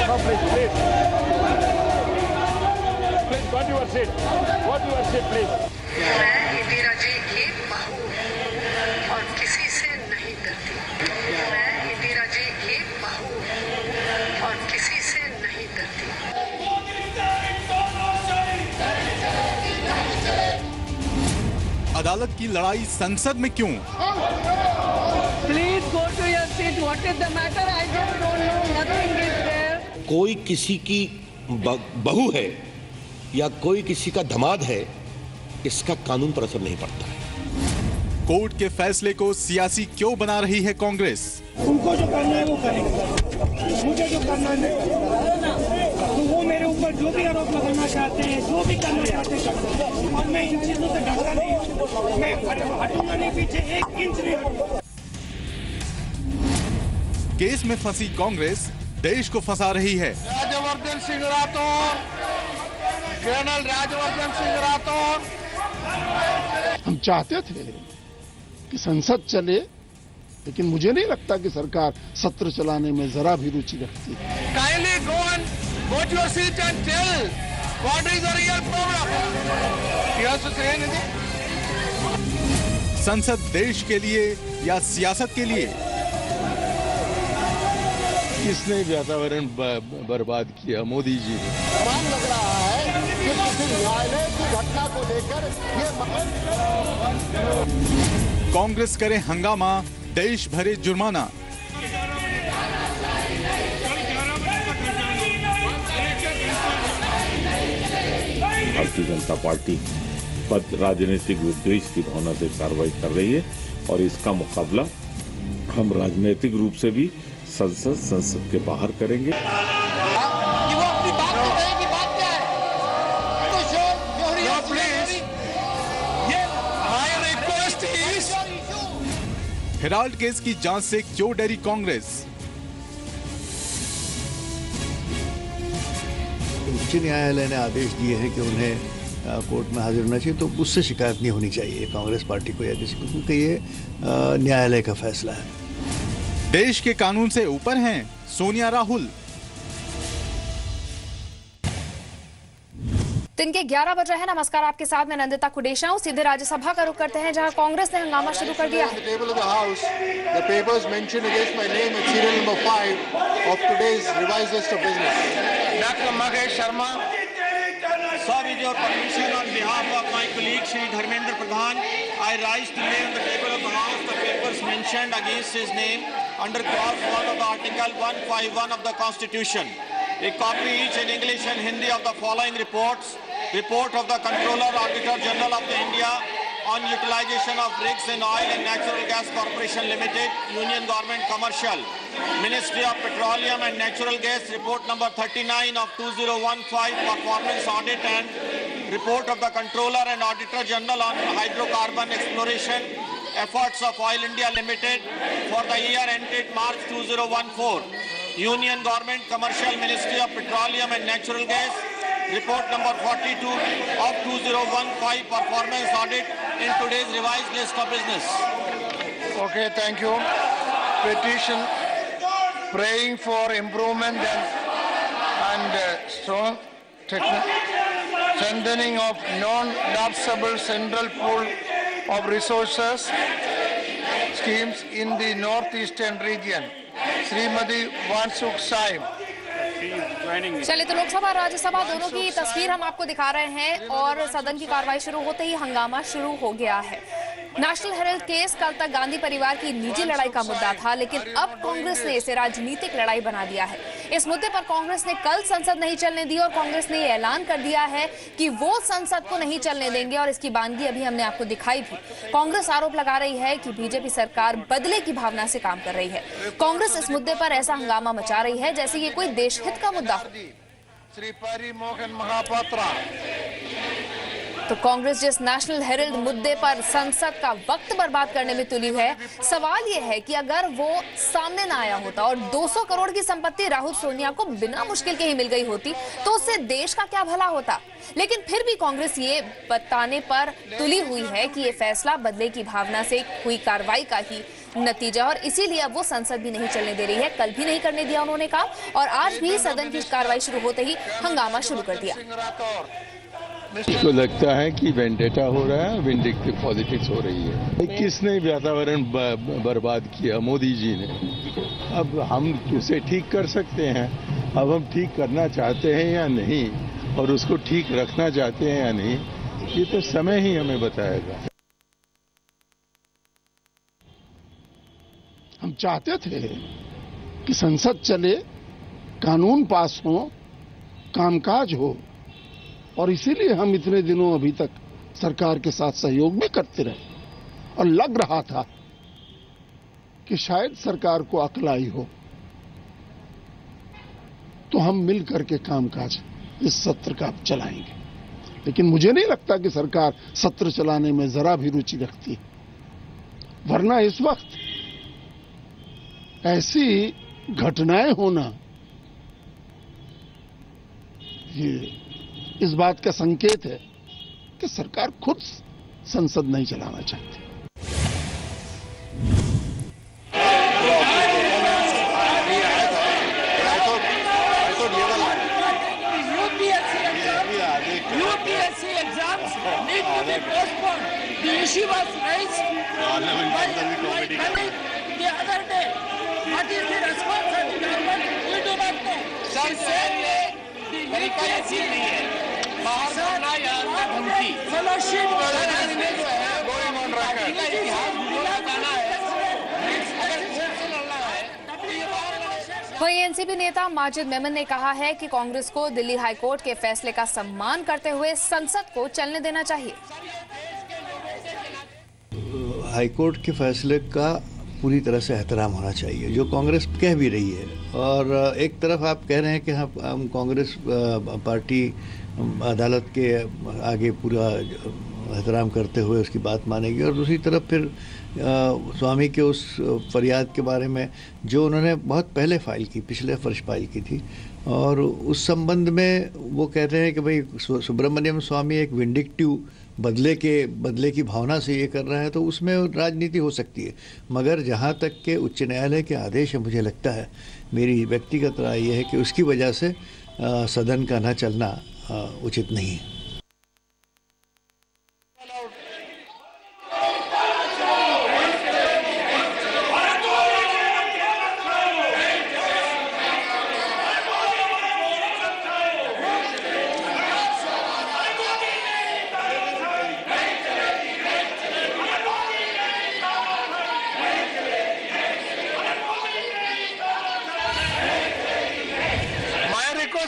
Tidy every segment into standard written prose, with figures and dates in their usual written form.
No, please. Please, go to your seat. Go to your seat, please. मैं इंदिरा जी की बहू और किसी से नहीं डरती। मैं इंदिरा जी की बहू और किसी से नहीं डरती। अदालत की लड़ाई संसद में क्यों? Please go to your seat. What is the matter? I don't know. Nothing is there. कोई किसी की बहू है या कोई किसी का दामाद है, इसका कानून पर असर नहीं पड़ता है। कोर्ट के फैसले को सियासी क्यों बना रही है कांग्रेस? उनको जो करना है वो करेंगे, मुझे जो करना है तो वो मेरे ऊपर जो भी आरोप लगाना चाहते हैं, जो भी करना चाहते हैं, और मैं इन चीजों से डरता नहीं हूँ। मैं हटूंगा नहीं, पीछे 1 इंच नहीं हटूंगा। केस में फंसी कांग्रेस देश को फंसा रही है। राजवर्धन सिंह राठौर, कर्नल राजवर्धन सिंह राठौर। हम चाहते थे कि संसद चले, लेकिन मुझे नहीं लगता कि सरकार सत्र चलाने में जरा भी रुचि रखती है। Kindly go to your seat and tell what is the real problem. You have to say anything. संसद देश के लिए या सियासत के लिए? किसने वातावरण बर्बाद किया? मोदी जी ने। लग रहा है कि किसी न्यायालय की घटना को लेकर ये कांग्रेस करे हंगामा, देश भरे जुर्माना। भारतीय जनता पार्टी पद राजनीतिक उद्देश्य की भावना से कार्रवाई कर रही है और इसका मुकाबला हम राजनीतिक रूप से भी संसद के बाहर करेंगे। हेराल्ड केस की जांच से क्यों डरी कांग्रेस? उच्च न्यायालय ने आदेश दिए हैं कि उन्हें कोर्ट में हाजिर होना चाहिए, तो उससे शिकायत नहीं होनी चाहिए कांग्रेस पार्टी को या किसी को, क्योंकि ये न्यायालय का फैसला है। देश के कानून से ऊपर हैं सोनिया राहुल। दिन के 11 बज रहे हैं। नमस्कार, आपके साथ मैं नंदिता कुडेशा हूं। सीधे राज्यसभा का रुख करते हैं, जहां कांग्रेस ने हंगामा शुरू कर दिया है। Dr. Mahesh Sharma, sir, with your permission, on behalf of my colleague Shri Dharmendra Pradhan, I rise to lay on the table of the House the papers mentioned against his name under clause 1 of the Article 151 of the Constitution. A copy each in English and Hindi of the following reports. Report of the Controller Auditor General of the India on utilization of rigs in Oil and Natural Gas Corporation Limited, Union Government Commercial, Ministry of Petroleum and Natural Gas, report number 39 of 2015, performance audit, and report of the Controller and Auditor General on hydrocarbon exploration efforts of Oil India Limited for the year ended March 2014, Union Government Commercial, Ministry of Petroleum and Natural Gas, report number 42 of 2015, performance audit in today's revised list of business. Okay, thank you. Petition praying for improvement and strengthening of non-lapsable central pool of resources schemes in the northeastern region. Srimati Wansuk Saim. चलिए, तो लोकसभा और राज्यसभा दोनों की तस्वीर हम आपको दिखा रहे हैं और सदन की कार्रवाई शुरू होते ही हंगामा शुरू हो गया है। नेशनल हेराल्ड केस कल तक गांधी परिवार की निजी लड़ाई का मुद्दा था, लेकिन अब कांग्रेस ने इसे राजनीतिक लड़ाई बना दिया है। इस मुद्दे पर कांग्रेस ने कल संसद नहीं चलने दी और कांग्रेस ने ऐलान कर दिया है कि वो संसद को नहीं चलने देंगे और इसकी बानगी अभी हमने आपको दिखाई भी। कांग्रेस आरोप लगा रही है कि बीजेपी सरकार बदले की भावना से काम कर रही है। कांग्रेस इस मुद्दे पर ऐसा हंगामा मचा रही है जैसे ये कोई देशहित का मुद्दा हो। श्री परी मोहन महापात्रा। तो कांग्रेस जिस नेशनल हेराल्ड मुद्दे पर संसद का वक्त बर्बाद करने में तुली है, सवाल यह है कि अगर वो सामने ना आया होता और 200 करोड़ की संपत्ति राहुल सोनिया को बिना मुश्किल के ही मिल गई होती तो उससे देश का क्या भला होता। लेकिन फिर भी कांग्रेस ये बताने पर तुली हुई है कि ये फैसला बदले की भावना से हुई कार्रवाई का ही नतीजा और इसीलिए अब वो संसद भी नहीं चलने दे रही है। कल भी नहीं करने दिया उन्होंने कहा और आज भी सदन की कार्रवाई शुरू होते ही हंगामा शुरू कर दिया। तो लगता है कि वेंडेटा हो रहा है, विंडिक्टिव पॉलिटिक्स हो रही है। किसने वातावरण बर्बाद किया? मोदी जी ने। अब हम उसे ठीक कर सकते हैं। अब हम ठीक करना चाहते हैं या नहीं और उसको ठीक रखना चाहते हैं या नहीं, ये तो समय ही हमें बताएगा। हम चाहते थे कि संसद चले, कानून पास हो, कामकाज हो और इसीलिए हम इतने दिनों अभी तक सरकार के साथ सहयोग भी करते रहे और लग रहा था कि शायद सरकार को अक्ल आई हो तो हम मिल करके कामकाज इस सत्र का चलाएंगे। लेकिन मुझे नहीं लगता कि सरकार सत्र चलाने में जरा भी रुचि रखती है, वरना इस वक्त ऐसी घटनाएं होना ये इस बात का संकेत है कि सरकार खुद संसद नहीं चलाना चाहती। UPSC exams need to be postponed. The issue was raised by the other day. What is the response of the government? We do not know. Sir, the UPSC नहीं है। बाहर जाना या धमकी। Fellowship going on record। इतिहास भूला जाना है। अगर कोर्ट से लड़ना है, तब ये बाहर वहीं एनसीपी नेता माजिद मेमन ने कहा है कि कांग्रेस को दिल्ली हाईकोर्ट के फैसले का सम्मान करते हुए संसद को चलने देना चाहिए। हाईकोर्ट के फैसले का पूरी तरह से एहतराम होना चाहिए, जो कांग्रेस कह भी रही है। और एक तरफ आप कह रहे हैं कि हम कांग्रेस पार्टी अदालत के आगे पूरा एहतराम करते हुए उसकी बात मानेगी, और दूसरी तरफ फिर स्वामी के उस फरियाद के बारे में जो उन्होंने बहुत पहले फाइल की, पिछले वर्ष फाइल की थी, और उस संबंध में वो कहते हैं कि भाई सुब्रमण्यम स्वामी एक विंडिक्टिव बदले की भावना से ये कर रहा है, तो उसमें राजनीति हो सकती है। मगर जहाँ तक के उच्च न्यायालय के आदेश है, मुझे लगता है, मेरी व्यक्तिगत राय ये है कि उसकी वजह से सदन का न चलना उचित नहीं है।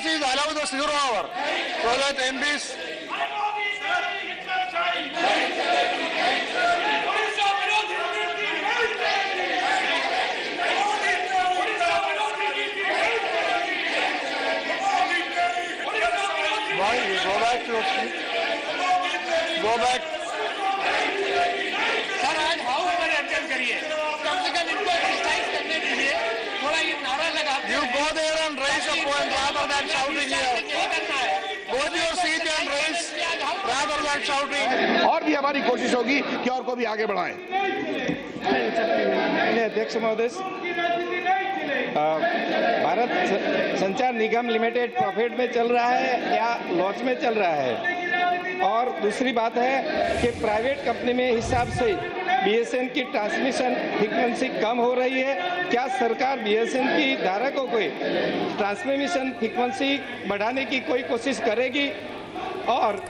is allowed the 0 hour so that MPs go back to your seat. Go back. Sir आज हाउस में एडजस्ट करिए, कम से कम इनको एक्सरसाइज करने दीजिए, थोड़ा ये नारा लगा। You go there and raise a point rather than shouting here. Go to your seat and raise rather than shouting. और भी हमारी कोशिश होगी कि और को भी आगे बढ़ाएं। अध्यक्ष महोदय, भारत संचार निगम लिमिटेड प्रॉफिट में चल रहा है या लॉस में चल रहा है? और दूसरी बात है कि प्राइवेट कंपनी में हिसाब से बीएसएन की ट्रांसमिशन फ्रीक्वेंसी कम हो रही है। क्या सरकार बीएसएन की धारकों को ट्रांसमिशन फ्रीक्वेंसी बढ़ाने की कोई कोशिश करेगी? और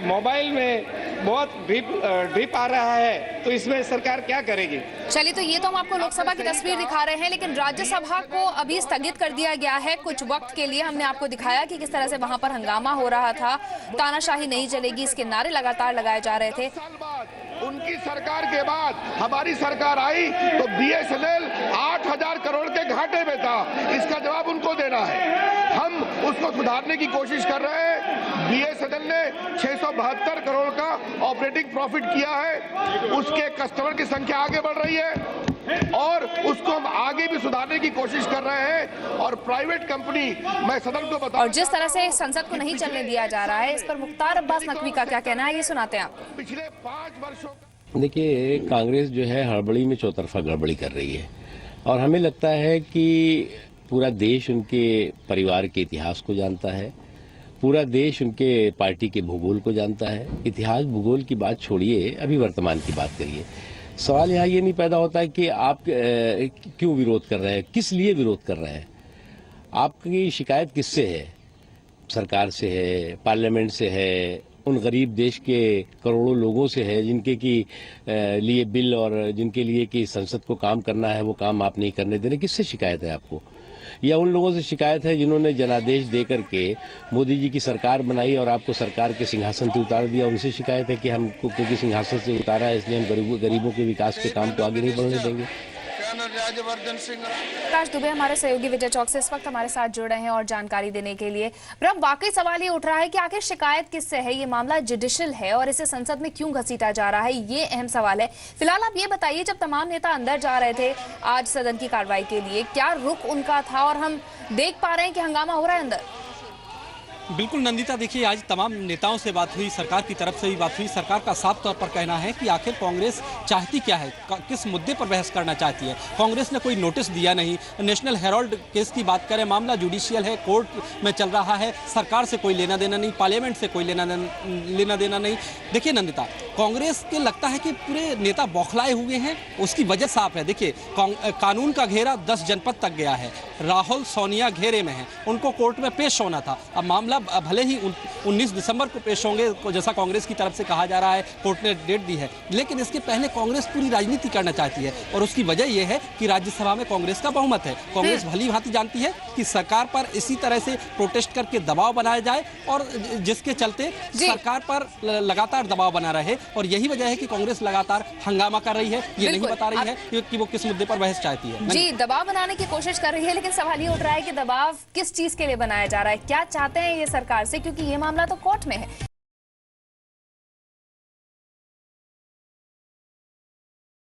मोबाइल में बहुत ड्रिप आ रहा है, तो इसमें सरकार क्या करेगी? चलिए, तो ये तो हम आपको लोकसभा की तस्वीर दिखा रहे हैं, लेकिन राज्यसभा को अभी स्थगित कर दिया गया है कुछ वक्त के लिए। हमने आपको दिखाया कि किस तरह से वहां पर हंगामा हो रहा था, तानाशाही नहीं चलेगी, इसके नारे लगातार लगाए जा रहे थे। उनकी सरकार के बाद हमारी सरकार आई तो बीएसएनएल 8,000 करोड़ के घाटे में था। इसका जवाब उनको देना है। हम उसको सुधारने की कोशिश कर रहे हैं। बीएसएनएल ने 672 करोड़ का ऑपरेटिंग प्रॉफिट किया है, उसके कस्टमर की संख्या आगे बढ़ रही है और उसको हम आगे भी सुधारने की कोशिश कर रहे हैं। और प्राइवेट कंपनी, मैं सदन को बता, और जिस तरह से संसद को नहीं चलने दिया जा रहा है, इस पर मुख्तार अब्बास नकवी का क्या कहना है, ये सुनाते हैं आपको। पिछले 5 वर्षों देखिए, कांग्रेस जो है हड़बड़ी में चौतरफा गड़बड़ी कर रही है और हमें लगता है कि पूरा देश उनके परिवार के इतिहास को जानता है, पूरा देश उनके पार्टी के भूगोल को जानता है। इतिहास भूगोल की बात छोड़िए, अभी वर्तमान की बात करिए। सवाल यहाँ ये नहीं पैदा होता है कि आप क्यों विरोध कर रहे हैं, किस लिए विरोध कर रहे हैं, आपकी शिकायत किससे है? सरकार से है, पार्लियामेंट से है, उन गरीब देश के करोड़ों लोगों से है जिनके की लिए बिल और जिनके लिए कि संसद को काम करना है वो काम आप नहीं करने दे रहे। किससे शिकायत है आपको? या उन लोगों से शिकायत है जिन्होंने जनादेश दे करके मोदी जी की सरकार बनाई और आपको सरकार के सिंहासन से उतार दिया? उनसे शिकायत है कि हमको क्योंकि सिंहासन से उतारा है इसलिए हम गरीबों के विकास के काम को आगे नहीं बढ़ने देंगे। प्रकाश दुबे हमारे सहयोगी विजय चौक से इस वक्त हमारे साथ जुड़ रहे हैं और जानकारी देने के लिए। ब्रह्म, वाकई सवाल ये उठ रहा है कि आखिर शिकायत किससे है? ये मामला जुडिशियल है और इसे संसद में क्यों घसीटा जा रहा है, ये अहम सवाल है। फिलहाल आप ये बताइए, जब तमाम नेता अंदर जा रहे थे आज सदन की कार्रवाई के लिए, क्या रुख उनका था और हम देख पा रहे हैं कि हंगामा हो रहा है अंदर? बिल्कुल नंदिता, देखिए आज तमाम नेताओं से बात हुई, सरकार की तरफ से भी बात हुई। सरकार का साफ तौर पर कहना है कि आखिर कांग्रेस चाहती क्या है, किस मुद्दे पर बहस करना चाहती है। कांग्रेस ने कोई नोटिस दिया नहीं। नेशनल हेराल्ड केस की बात करें, मामला जुडिशियल है, कोर्ट में चल रहा है, सरकार से कोई लेना देना नहीं, पार्लियामेंट से कोई लेना देना नहीं। देखिए नंदिता, कांग्रेस के लगता है कि पूरे नेता बौखलाए हुए हैं, उसकी वजह साफ है। देखिए कानून का घेरा 10 जनपद तक गया है, राहुल सोनिया घेरे में है, उनको कोर्ट में पेश होना था। अब मामला भले ही 19 दिसंबर को पेश होंगे जैसा कांग्रेस की तरफ से कहा जा रहा है, कोर्ट ने डेट दी है, लेकिन इसके पहले कांग्रेस पूरी राजनीति करना चाहती है और उसकी वजह यह है कि राज्यसभा में कांग्रेस का बहुमत है। कांग्रेस भली भांति जानती है कि सरकार पर इसी तरह से प्रोटेस्ट करके दबाव बनाया जाए और जिसके चलते सरकार पर लगातार दबाव बना रहे, और यही वजह है कि कांग्रेस लगातार हंगामा कर रही है, ये नहीं बता रही है कि वो किस मुद्दे पर बहस चाहती है। जी, दबाव बनाने की कोशिश कर रही है, लेकिन सवाल ये उठ रहा है कि दबाव किस चीज के लिए बनाया जा रहा है, क्या चाहते हैं ये सरकार से, क्योंकि ये मामला तो कोर्ट में है।